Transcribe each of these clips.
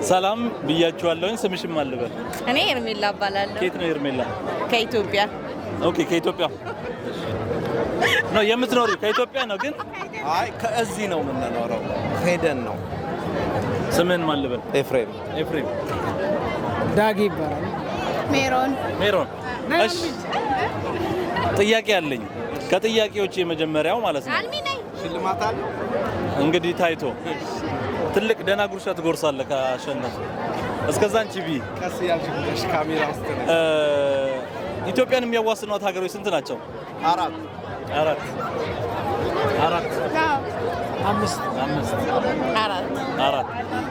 ሰላም ብያችኋለሁኝ። ስምሽም አልበል? እኔ ኤርሜላ እባላለሁ። ከየት ነው ኤርሜላ? ከኢትዮጵያ። ኦኬ፣ ከኢትዮጵያ ነው የምትኖሪው? ከኢትዮጵያ ነው ግን? አይ ከዚህ ነው የምንኖረው፣ ሄደን ነው። ስምን ማን ልበል? ኤፍሬም። ኤፍሬም። ዳጊ ይባላል። ሜሮን። እሺ፣ ጥያቄ አለኝ። ከጥያቄዎች የመጀመሪያው ማለት ነው ሽልማት አለ እንግዲህ ታይቶ ትልቅ ደና ጉርሻ ትጎርሳለህ ካሸነፍ። እስከዛ አንቺ ቢ ቀስ ያልሽ ካሜራ ውስጥ ነው። ኢትዮጵያን የሚያዋስኗት ሀገሮች ስንት ናቸው? አራት። አምስት።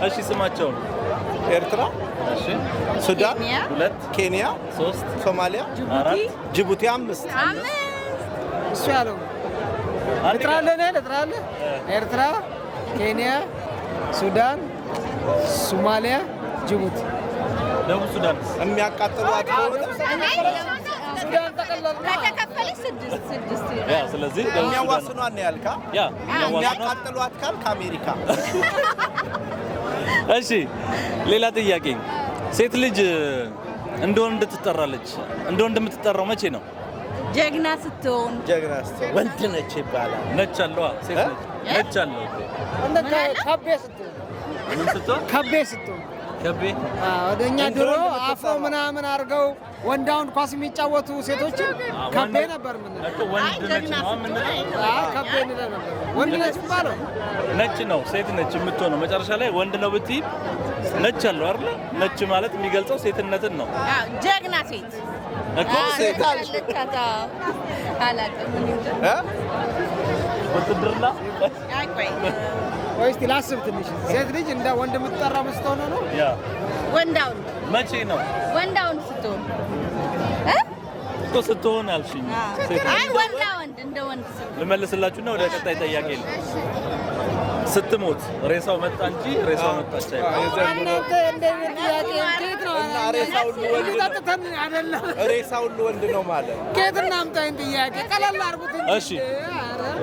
እሺ፣ ስማቸውን? ኤርትራ፣ እሺ፣ ሱዳን፣ ሁለት፣ ኬንያ፣ ሶስት፣ ሶማሊያ፣ አራት፣ ጅቡቲ፣ አምስት። እሱ ያለው ኤርትራ፣ ኬንያ፣ ሱዳን፣ ሶማሊያ፣ ጅቡቲ። ደቡብ ሱዳን የሚያቃጥሏት ስለዚህ የሚያዋስኗት ነው ያልካ? የሚያቃጥሏት ካልክ አሜሪካ። እሺ፣ ሌላ ጥያቄ። ሴት ልጅ እንደ ወንድ ትጠራለች። እንደ ወንድ የምትጠራው መቼ ነው? ጀግና ስትሆን። ወንድ ነች ይባላል። ነች አለዋ። ሴት ነች ነች አለው። ከቤ ስትሆን ከቤ ወደኛ ድሮ አፍሮ ምናምን አድርገው ወንዳውን ኳስ የሚጫወቱ ሴቶችን ከቤ ነበር። ምን ወንድ ነች ነው የምንለው? ከቤ እንለው ነበር። ወንድ ነች ባለው ነች ነው። ሴት ነች የምትሆነው መጨረሻ ላይ ወንድ ነው ብትይ ነች አለው አይደል? ነች ማለት የሚገልጸው ሴትነትን ነው። ጀግና ሴት እኮ ሴት አለካታ አላቀም ወትድርና ወይ እስቲ ላስብ ትንሽ። ሴት ልጅ እንደ ወንድ የምትጠራ መስጠው ነው። ያ ወንዳውን መቼ ነው? ወንዳውን ስትሆን እኮ ስትሆን አልሽኝ። ሴት አይ ወንድ እንደ ወንድ ስትሆን። ልመልስላችሁና ወደ ቀጣይ ጥያቄ ነው። ስትሞት ሬሳው መጣ እንጂ ሬሳው መጣች አይደል? እናንተ እንደዚህ ጥያቄ እንዴት ነው? ሬሳው ወንድ ተጠተን አይደለም። ሬሳው ወንድ ነው ማለት ከየትና አምጣኝ ጥያቄ ቀለል አድርጉት። እሺ፣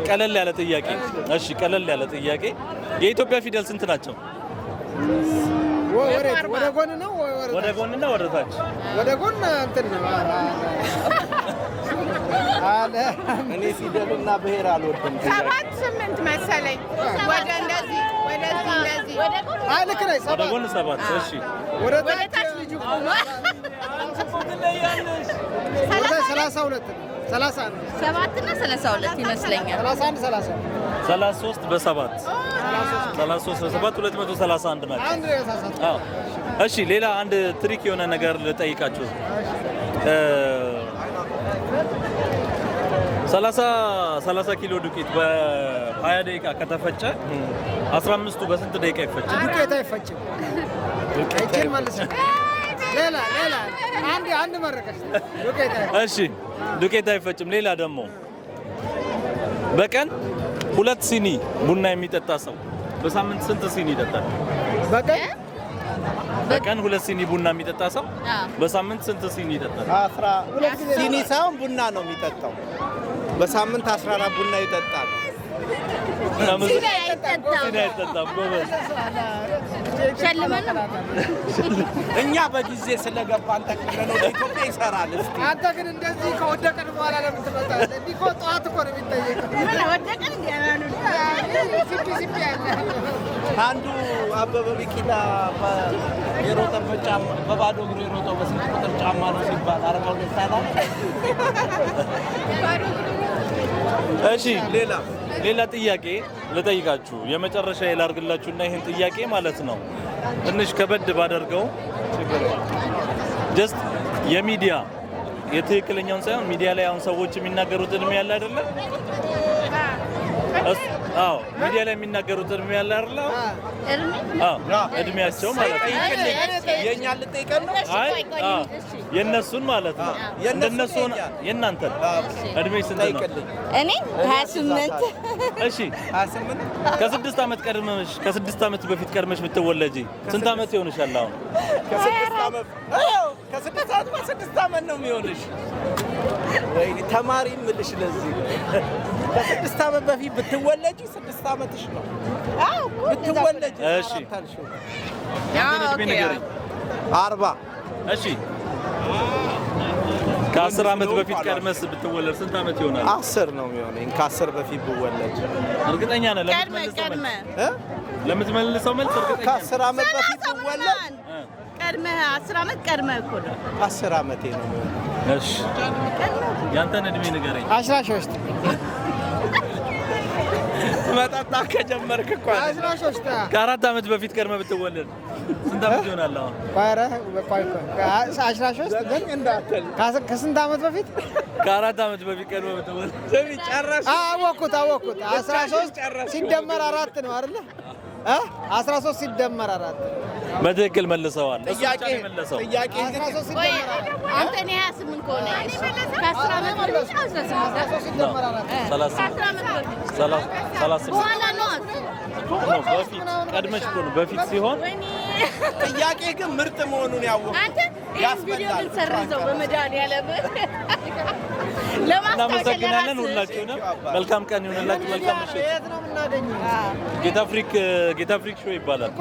ቀለል ያለ ጥያቄ። እሺ፣ ቀለል ያለ ጥያቄ። የኢትዮጵያ ፊደል ስንት ናቸው? ወደ ጎን ነው ወይ ወደ ጎንና ወደ ታች? ወደ ጎን እንትን ነው አለ። እኔ ፊደልና ብሔር አልወድም። 7 8 መሰለኝ። ወደ እንደዚህ እንደዚህ አይ ልክ ነህ። ወደ ጎን 7። እሺ፣ ወደ ታች ልጁ ቆሞ 32 31 7 እና 32 ይመስለኛል። 31 33 በ7 33 በ7 231 ናቸው። አንድ ያሳሳት። አዎ። እሺ፣ ሌላ አንድ ትሪክ የሆነ ነገር ልጠይቃችሁ። 30 ኪሎ ዱቄት በ20 ደቂቃ ከተፈጨ 15ቱ በስንት ደቂቃ ይፈጫል? ዱቄት አይፈጭም። ዱቄት መልስ። ሌላ አንድ መረቀሽ ዱቄት አይፈጭም። እሺ፣ ዱቄት አይፈጭም። ሌላ ደግሞ በቀን 2 ሲኒ ቡና የሚጠጣ ሰው በሳምንት ስንት ሲኒ ይጠጣል? በቀን 2 ሲኒ ቡና የሚጠጣ ሰው በሳምንት ስንት ሲኒ ይጠጣል? 12 ሲኒ ሳይሆን ቡና ነው የሚጠጣው። በሳምንት 14 ቡና ይጠጣል። ሲኒ አይጠጣም። ጎበዝ። ሸልመን እኛ በጊዜ ስለገባን ተቀበለው ኢትዮጵያ ይሰራል። እስቲ አንተ ግን እንደዚህ ከወደቀን በኋላ ለምን ትመጣለህ? እንዲህ እኮ ጠዋት እኮ ነው የሚጠየቀው። ምን ወደቀን እንዲያናኑ ሲፒ ያለ አንዱ አበበ ቢቂላ የሮጠበት ጫማ በባዶ እግሩ የሮጠው በስንት ቁጥር ጫማ ነው ሲባል 42 አላ። እሺ፣ ሌላ ጥያቄ ልጠይቃችሁ። የመጨረሻ ላድርግላችሁና ይሄን ጥያቄ ማለት ነው ትንሽ ከበድ ባደርገው ችግር ነው። ጀስት የሚዲያ የትክክለኛውን ሳይሆን ሚዲያ ላይ አሁን ሰዎች የሚናገሩት እድሜ ያለ አይደለ? አዎ፣ ሚዲያ ላይ የሚናገሩት እድሜ ያለ አይደለ? አዎ፣ እድሜያቸው ማለት ነው። የኛ ልጠይቀን ነው። አይ የነሱን ማለት ነው። እንደነሱ የእናንተን እድሜ ስንት ነው? እኔ 28። እሺ፣ 28 ከ6 ዓመት በፊት ቀድመሽ ብትወለጂ ስንት ዓመት ይሆንሻል አሁን? ከ6 ዓመት ነው የሚሆንሽ። ወይ ተማሪ ምልሽ ለዚህ ከ6 ዓመት በፊት ብትወለጂ 6 ዓመትሽ ነው። አዎ ብትወለጂ እሺ ያንተን እድሜ ንገረኝ። 40 እሺ ከ10 ዓመት በፊት ቀድመስ ብትወለድ ስንት ዓመት ይሆናል? 10 ነው የሚሆነኝ። ከ10 በፊት ብወለድ እርግጠኛ ነህ? ለምትመልሰው መልስ እርግጠኛ ነህ? ከ10 ዓመት በፊት ብወለድ ቀድመህ 10 ዓመት ቀድመህ እኮ ነው። 10 ዓመቴ ነው የሚሆነኝ። እሺ ያንተን እድሜ ንገረኝ። 13 መጠጣ ከጀመርክ እኮ 13 ከ4 ዓመት በፊት ቀድመህ ብትወለድ ስንት ዓመት ይሆናል? አሁን ቆይ 13 ግን እንዳትል ከስንት ዓመት በፊት? ከ4 ዓመት በፊት ቀድመህ ብትወለድ ጨረስ። አወኩት 13 ሲደመር 4 ነው አይደለ? 13 ሲደመር 4 በትክክል መልሰዋል። እሱ ብቻ ነው የመለሰው። ጥያቄ 13 ወይ ሲደመር አንተ እኔ 28 ከሆነ ከ10 ዓመት በፊት 13 ሲደመር 4 ከ10 ዓመት በፊት 30 በኋላ ነው ነው በፊት ቀድመሽ እኮ ነው በፊት ሲሆን ወይኔ ጥያቄ ግን ምርጥ መሆኑን ያወቅሁት አንተ ይሄን ቪዲዮ ግን ሰርዘው በመድኃኒዓለም ለማስታወቂያ እናመሰግናለን። ሁላችሁንም መልካም ቀን ይሁንላችሁ። መልካም ምሽት። የት ነው የምናገኘው? ጌታ ፍሪክ ሾው ይባላል።